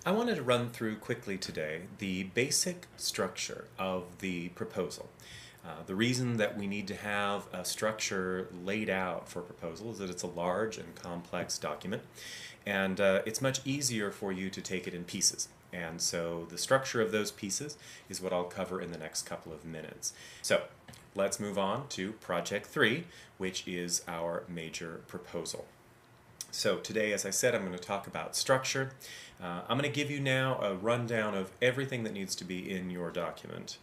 I wanted to run through quickly today the basic structure of the proposal. The reason that we need to have a structure laid out for a proposal is that it's a large and complex document, and it's much easier for you to take it in pieces. And so the structure of those pieces is what I'll cover in the next couple of minutes. So let's move on to Project 3, which is our major proposal. So today, as I said, I'm going to talk about structure. I'm going to give you now a rundown of everything that needs to be in your document,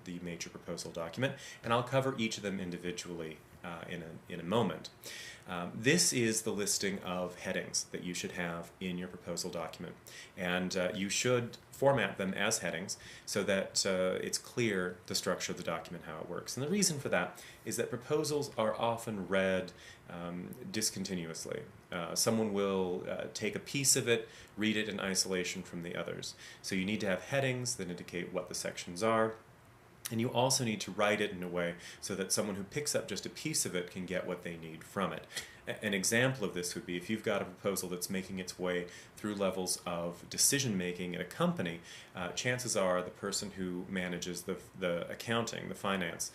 the major proposal document, and I'll cover each of them individually in a moment. This is the listing of headings that you should have in your proposal document, and you should format them as headings so that it's clear the structure of the document, how it works. And the reason for that is that proposals are often read discontinuously. Someone will take a piece of it, read it in isolation from the others. So you need to have headings that indicate what the sections are. And you also need to write it in a way so that someone who picks up just a piece of it can get what they need from it. An example of this would be if you've got a proposal that's making its way through levels of decision making in a company, chances are the person who manages the accounting, the finance,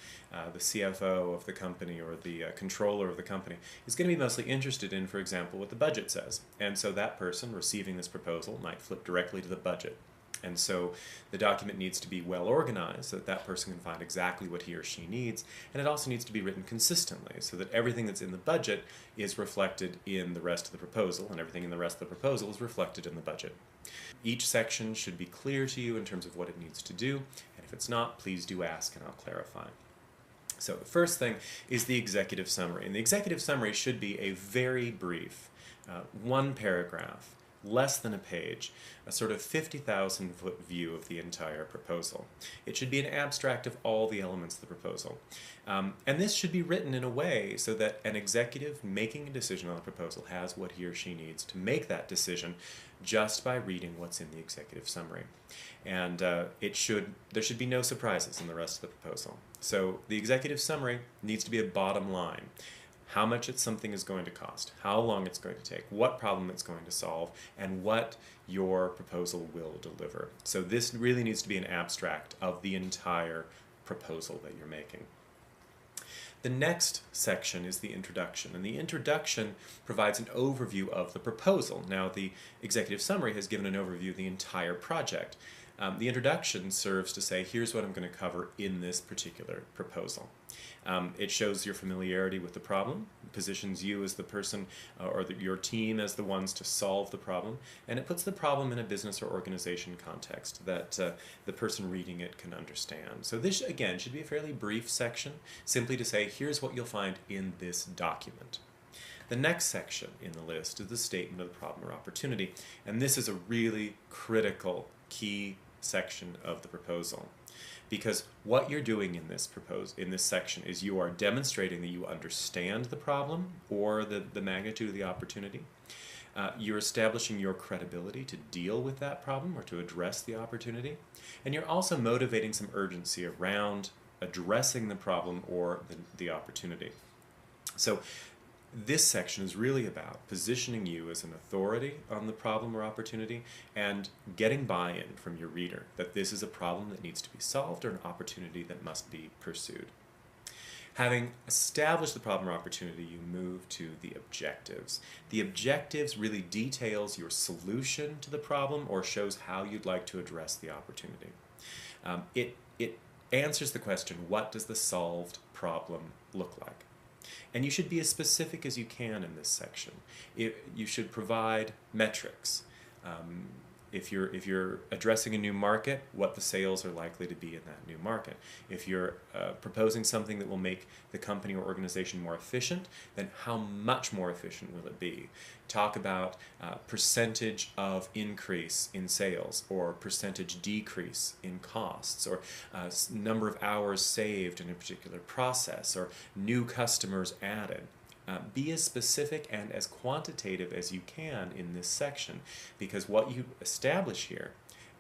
the CFO of the company or the controller of the company is going to be mostly interested in, for example, what the budget says. And so that person receiving this proposal might flip directly to the budget. And so the document needs to be well organized so that that person can find exactly what he or she needs, and it also needs to be written consistently so that everything that's in the budget is reflected in the rest of the proposal, and everything in the rest of the proposal is reflected in the budget. Each section should be clear to you in terms of what it needs to do, and if it's not, please do ask and I'll clarify. So the first thing is the executive summary, and the executive summary should be a very brief, one paragraph, less than a page, a sort of 50,000 foot view of the entire proposal. It should be an abstract of all the elements of the proposal. And this should be written in a way so that an executive making a decision on the proposal has what he or she needs to make that decision just by reading what's in the executive summary. And there should be no surprises in the rest of the proposal. So the executive summary needs to be a bottom line. How much something is going to cost, how long it's going to take, what problem it's going to solve, and what your proposal will deliver. So this really needs to be an abstract of the entire proposal that you're making. The next section is the introduction, and the introduction provides an overview of the proposal. Now, the executive summary has given an overview of the entire project. The introduction serves to say, here's what I'm going to cover in this particular proposal. It shows your familiarity with the problem, positions you as the person or your team as the ones to solve the problem, and it puts the problem in a business or organization context that the person reading it can understand. So this, again, should be a fairly brief section, simply to say, here's what you'll find in this document. The next section in the list is the statement of the problem or opportunity, and this is a really critical, key section of the proposal. Because what you're doing in this section is you are demonstrating that you understand the problem or the magnitude of the opportunity. You're establishing your credibility to deal with that problem or to address the opportunity. And you're also motivating some urgency around addressing the problem or the opportunity. So this section is really about positioning you as an authority on the problem or opportunity and getting buy-in from your reader that this is a problem that needs to be solved or an opportunity that must be pursued. Having established the problem or opportunity, you move to the objectives. The objectives really details your solution to the problem or shows how you'd like to address the opportunity. It answers the question, what does the solved problem look like? And you should be as specific as you can in this section. You should provide metrics. If you're addressing a new market, what the sales are likely to be in that new market. If you're proposing something that will make the company or organization more efficient, then how much more efficient will it be? Talk about percentage of increase in sales or percentage decrease in costs or number of hours saved in a particular process or new customers added. Be as specific and as quantitative as you can in this section, because what you establish here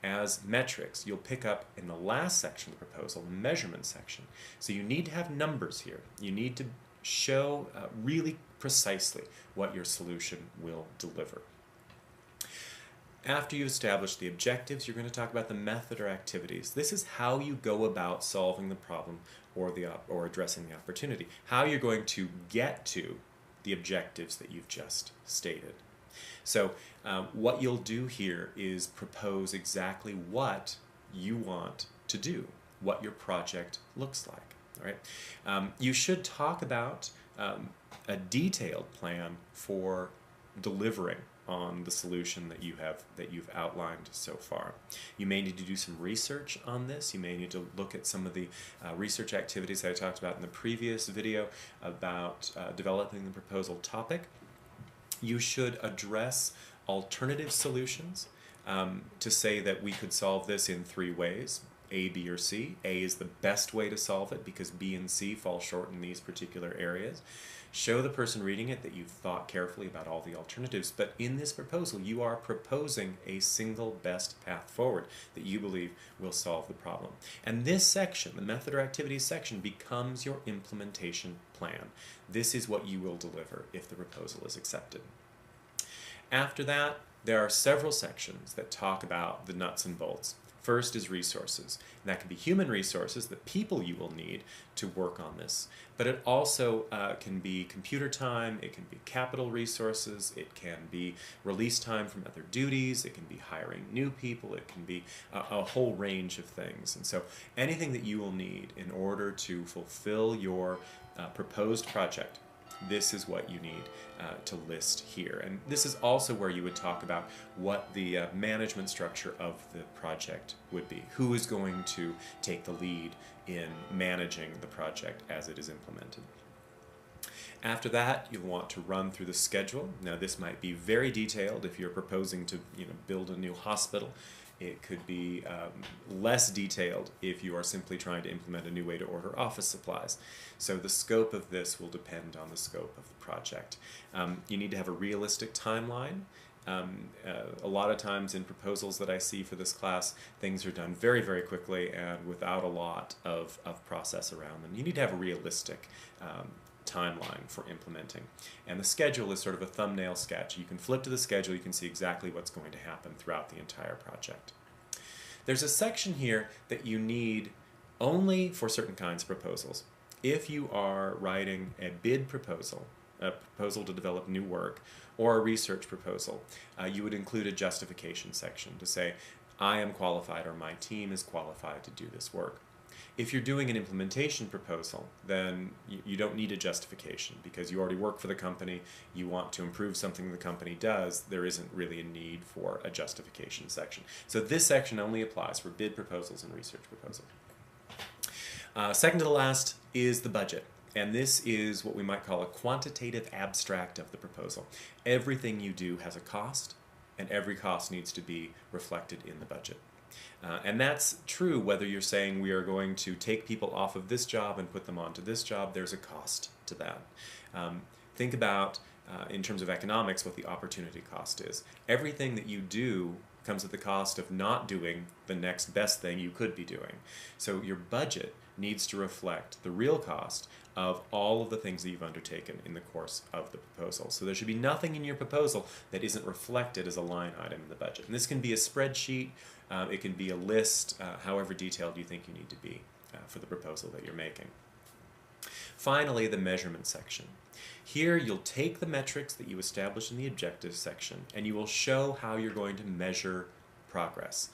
as metrics, you'll pick up in the last section of the proposal, the measurement section. So you need to have numbers here. You need to show really precisely what your solution will deliver. After you've established the objectives, you're going to talk about the method or activities. This is how you go about solving the problem or addressing the opportunity. How you're going to get to the objectives that you've just stated. So what you'll do here is propose exactly what you want to do, what your project looks like. All right? You should talk about a detailed plan for delivering on the solution that you've outlined so far. You may need to do some research on this. You may need to look at some of the research activities that I talked about in the previous video about developing the proposal topic. You should address alternative solutions to say that we could solve this in 3 ways. A, B, or C. A is the best way to solve it because B and C fall short in these particular areas. Show the person reading it that you've thought carefully about all the alternatives, but in this proposal you are proposing a single best path forward that you believe will solve the problem. And this section, the method or activities section, becomes your implementation plan. This is what you will deliver if the proposal is accepted. After that, there are several sections that talk about the nuts and bolts. First is resources. And that can be human resources, the people you will need to work on this. But it also can be computer time, it can be capital resources, it can be release time from other duties, it can be hiring new people, it can be a whole range of things. And so anything that you will need in order to fulfill your proposed project, this is what you need to list here. And this is also where you would talk about what the management structure of the project would be. Who is going to take the lead in managing the project as it is implemented. After that, you'll want to run through the schedule. Now this might be very detailed if you're proposing to build a new hospital. It could be less detailed if you are simply trying to implement a new way to order office supplies. So the scope of this will depend on the scope of the project. You need to have a realistic timeline. A lot of times in proposals that I see for this class, things are done very, very quickly and without a lot of process around them. You need to have a realistic timeline for implementing. And the schedule is sort of a thumbnail sketch. You can flip to the schedule, you can see exactly what's going to happen throughout the entire project. There's a section here that you need only for certain kinds of proposals. If you are writing a bid proposal, a proposal to develop new work, or a research proposal, you would include a justification section to say, I am qualified or my team is qualified to do this work. If you're doing an implementation proposal, then you don't need a justification because you already work for the company, you want to improve something the company does, there isn't really a need for a justification section. So this section only applies for bid proposals and research proposals. Second to the last is the budget. And this is what we might call a quantitative abstract of the proposal. Everything you do has a cost, and every cost needs to be reflected in the budget. And that's true whether you're saying we are going to take people off of this job and put them onto this job, there's a cost to that. Think about, in terms of economics, what the opportunity cost is. Everything that you do comes at the cost of not doing the next best thing you could be doing. So your budget needs to reflect the real cost of all of the things that you've undertaken in the course of the proposal. So there should be nothing in your proposal that isn't reflected as a line item in the budget. And this can be a spreadsheet, it can be a list, however detailed you think you need to be for the proposal that you're making. Finally, the measurement section. Here you'll take the metrics that you establish in the objectives section and you will show how you're going to measure progress.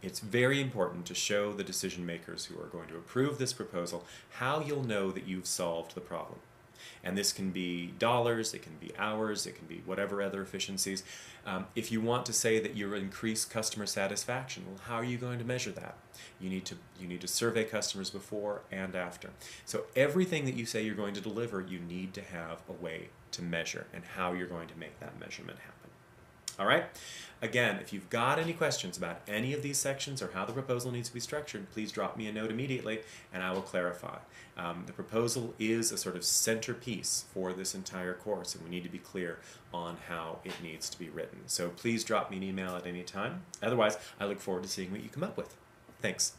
It's very important to show the decision makers who are going to approve this proposal how you'll know that you've solved the problem. And this can be dollars, it can be hours, it can be whatever other efficiencies. If you want to say that you increase customer satisfaction, well, how are you going to measure that? You need to survey customers before and after. So everything that you say you're going to deliver, you need to have a way to measure and how you're going to make that measurement happen. All right? Again, if you've got any questions about any of these sections or how the proposal needs to be structured, please drop me a note immediately and I will clarify. The proposal is a sort of centerpiece for this entire course and we need to be clear on how it needs to be written. So please drop me an email at any time. Otherwise, I look forward to seeing what you come up with. Thanks.